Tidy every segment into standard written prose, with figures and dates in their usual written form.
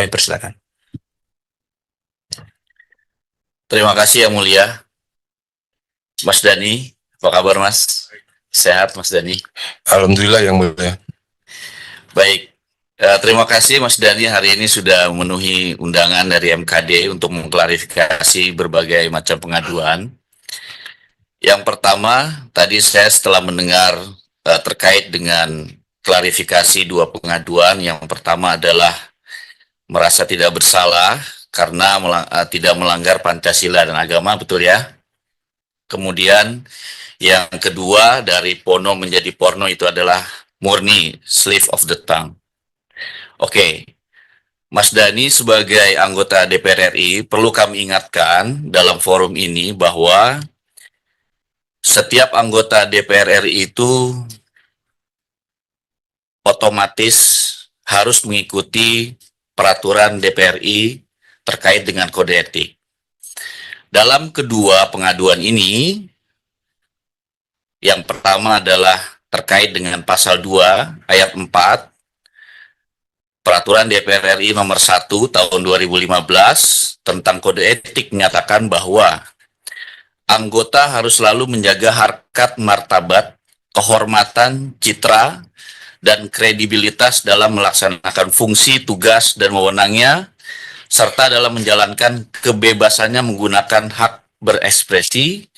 Kami persilakan. Terima kasih Yang Mulia. Mas Dani, apa kabar Mas? Sehat Mas Dani? Alhamdulillah Yang Mulia. Baik, terima kasih Mas Dani hari ini sudah memenuhi undangan dari MKD untuk mengklarifikasi berbagai macam pengaduan. Yang pertama, tadi saya setelah mendengar terkait dengan klarifikasi dua pengaduan. Yang pertama adalah merasa tidak bersalah karena tidak melanggar Pancasila dan agama, betul ya? Kemudian yang kedua, dari Pono menjadi Porno itu adalah murni slip of the tongue. Oke, Mas Dani sebagai anggota DPR RI perlu kami ingatkan dalam forum ini bahwa setiap anggota DPR RI itu otomatis harus mengikuti peraturan DPR RI terkait dengan kode etik. Dalam kedua pengaduan ini, yang pertama adalah terkait dengan pasal 2 ayat 4 Peraturan DPR RI nomor 1 tahun 2015 tentang kode etik menyatakan bahwa anggota harus selalu menjaga harkat martabat, kehormatan, citra, dan kredibilitas dalam melaksanakan fungsi, tugas, dan wewenangnya, serta dalam menjalankan kebebasannya menggunakan hak berekspresi,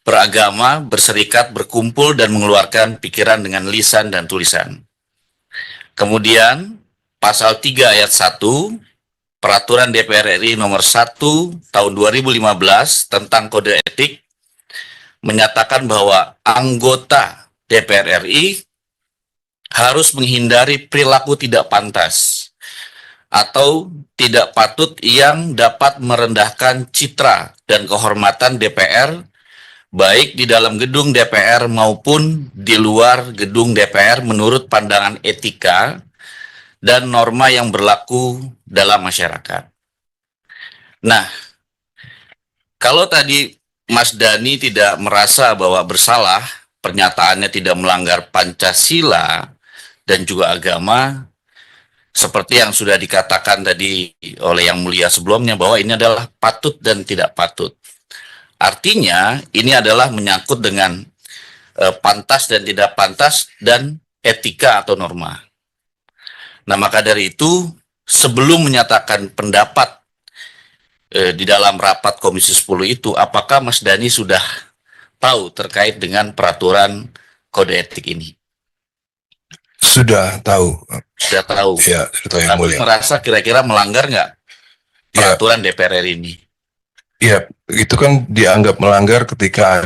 beragama, berserikat, berkumpul, dan mengeluarkan pikiran dengan lisan dan tulisan. Kemudian, Pasal 3 ayat 1, Peraturan DPR RI nomor 1 tahun 2015 tentang kode etik menyatakan bahwa anggota DPR RI harus menghindari perilaku tidak pantas atau tidak patut yang dapat merendahkan citra dan kehormatan DPR, baik di dalam gedung DPR maupun di luar gedung DPR menurut pandangan etika dan norma yang berlaku dalam masyarakat. Nah, kalau tadi Mas Dani tidak merasa bahwa bersalah, pernyataannya tidak melanggar Pancasila dan juga agama, seperti yang sudah dikatakan tadi oleh Yang Mulia sebelumnya, bahwa ini adalah patut dan tidak patut. Artinya, ini adalah menyangkut dengan pantas dan tidak pantas dan etika atau norma. Nah, maka dari itu, sebelum menyatakan pendapat di dalam rapat Komisi 10 itu, apakah Mas Dani sudah tahu terkait dengan peraturan kode etik ini? Sudah tahu. Sudah tahu. Ya, sudah Yang Tapi Mulia. merasa kira-kira melanggar nggak peraturan DPR RI ini? Ya, itu kan dianggap melanggar ketika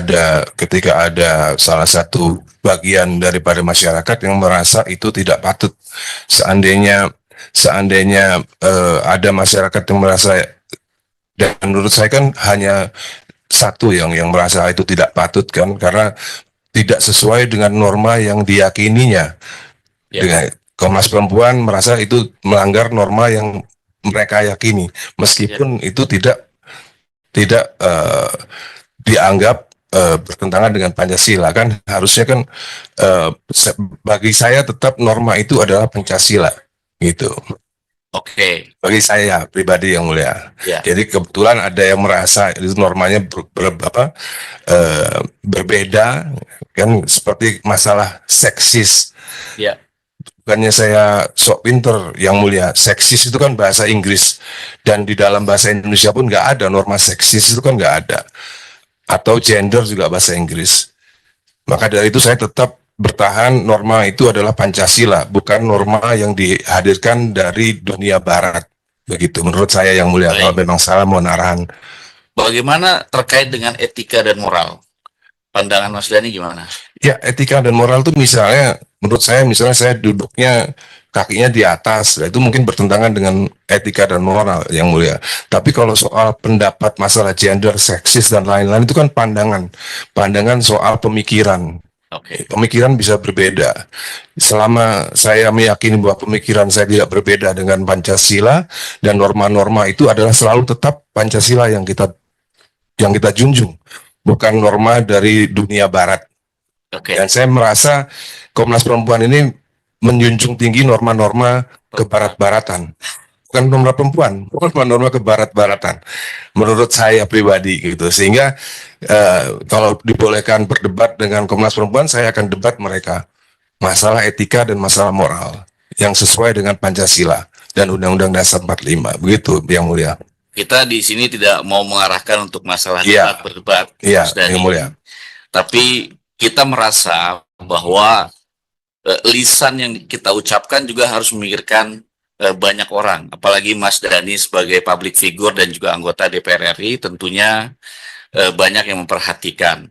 ada salah satu bagian daripada masyarakat yang merasa itu tidak patut. Seandainya ada masyarakat yang merasa, dan menurut saya kan hanya satu yang merasa itu tidak patut kan, karena tidak sesuai dengan norma yang diyakininya. Ya. Dengan Komnas Perempuan merasa itu melanggar norma yang mereka yakini, meskipun itu tidak dianggap bertentangan dengan Pancasila kan. Harusnya kan bagi saya tetap norma itu adalah Pancasila gitu. Oke. Bagi saya pribadi Yang Mulia. Ya. Jadi kebetulan ada yang merasa itu normanya berbeda kan, seperti masalah seksis. Ya. Bukannya saya sok pinter Yang Mulia, seksis itu kan bahasa Inggris, dan di dalam bahasa Indonesia pun nggak ada norma seksis, itu kan nggak ada. Atau gender juga bahasa Inggris. Maka dari itu saya tetap bertahan norma itu adalah Pancasila, bukan norma yang dihadirkan dari dunia Barat. Begitu menurut saya Yang Mulia. Baik. Kalau memang salah mohon arahan. Bagaimana terkait dengan etika dan moral? Pandangan Mas Dani gimana? Ya, etika dan moral itu misalnya, menurut saya, misalnya saya duduknya kakinya di atas, itu mungkin bertentangan dengan etika dan moral Yang Mulia. Tapi kalau soal pendapat masalah gender, seksis, dan lain-lain, itu kan pandangan soal pemikiran. Oke. Pemikiran bisa berbeda. Selama saya meyakini bahwa pemikiran saya tidak berbeda dengan Pancasila, dan norma-norma itu adalah selalu tetap Pancasila yang kita junjung, bukan norma dari dunia Barat. Oke. Dan saya merasa Komnas Perempuan ini menjunjung tinggi norma-norma kebarat-baratan. bukan norma perempuan, norma kebarat-baratan. Menurut saya pribadi gitu. Sehingga kalau dibolehkan berdebat dengan Komnas Perempuan, saya akan debat mereka masalah etika dan masalah moral yang sesuai dengan Pancasila dan Undang-Undang Dasar 45. Begitu, Yang Mulia. Kita di sini tidak mau mengarahkan untuk masalah Iya. berdebat, Iya, Mas Dhani. Yang Mulia. Tapi kita merasa bahwa lisan yang kita ucapkan juga harus memikirkan banyak orang, apalagi Mas Dhani sebagai public figure dan juga anggota DPR RI tentunya banyak yang memperhatikan.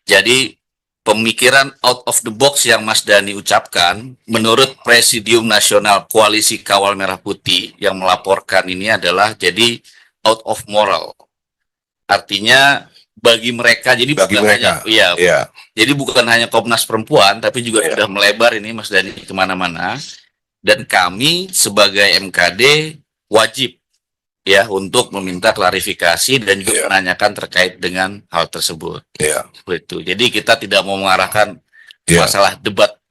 Jadi pemikiran out of the box yang Mas Dhani ucapkan, menurut Presidium Nasional Koalisi Kawal Merah Putih yang melaporkan ini adalah jadi out of moral. Artinya bagi mereka, jadi Bagi bukan mereka, hanya, iya, ya. jadi bukan hanya Komnas Perempuan, tapi juga Iya. sudah melebar ini Mas Dhani kemana-mana. Dan kami sebagai MKD wajib ya untuk meminta klarifikasi dan juga Iya. menanyakan terkait dengan hal tersebut. Ya, Seperti itu. Jadi kita tidak mau mengarahkan ya. masalah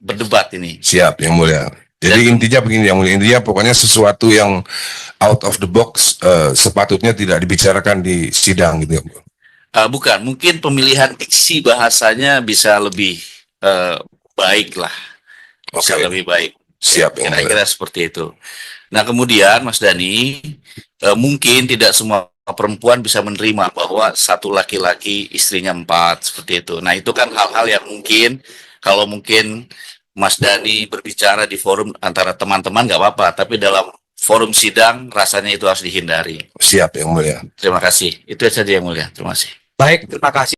berdebat ini. Siap, Yang Mulia. Jadi intinya begini, Yang Mulia. Intinya pokoknya sesuatu yang out of the box sepatutnya tidak dibicarakan di sidang gitu. Bukan, mungkin pemilihan diksi bahasanya bisa lebih baik lah, bisa Oke. lebih baik. Siap, Yang Mulia. Kira-kira seperti itu. Nah kemudian Mas Dhani, mungkin tidak semua perempuan bisa menerima bahwa satu laki-laki istrinya 4 seperti itu. Nah itu kan hal-hal yang mungkin kalau mungkin Mas Dhani berbicara di forum antara teman-teman nggak apa-apa, tapi dalam forum sidang rasanya itu harus dihindari. Siap, Yang Mulia. Terima kasih. Itu saja Yang Mulia. Terima kasih. Baik, terima kasih.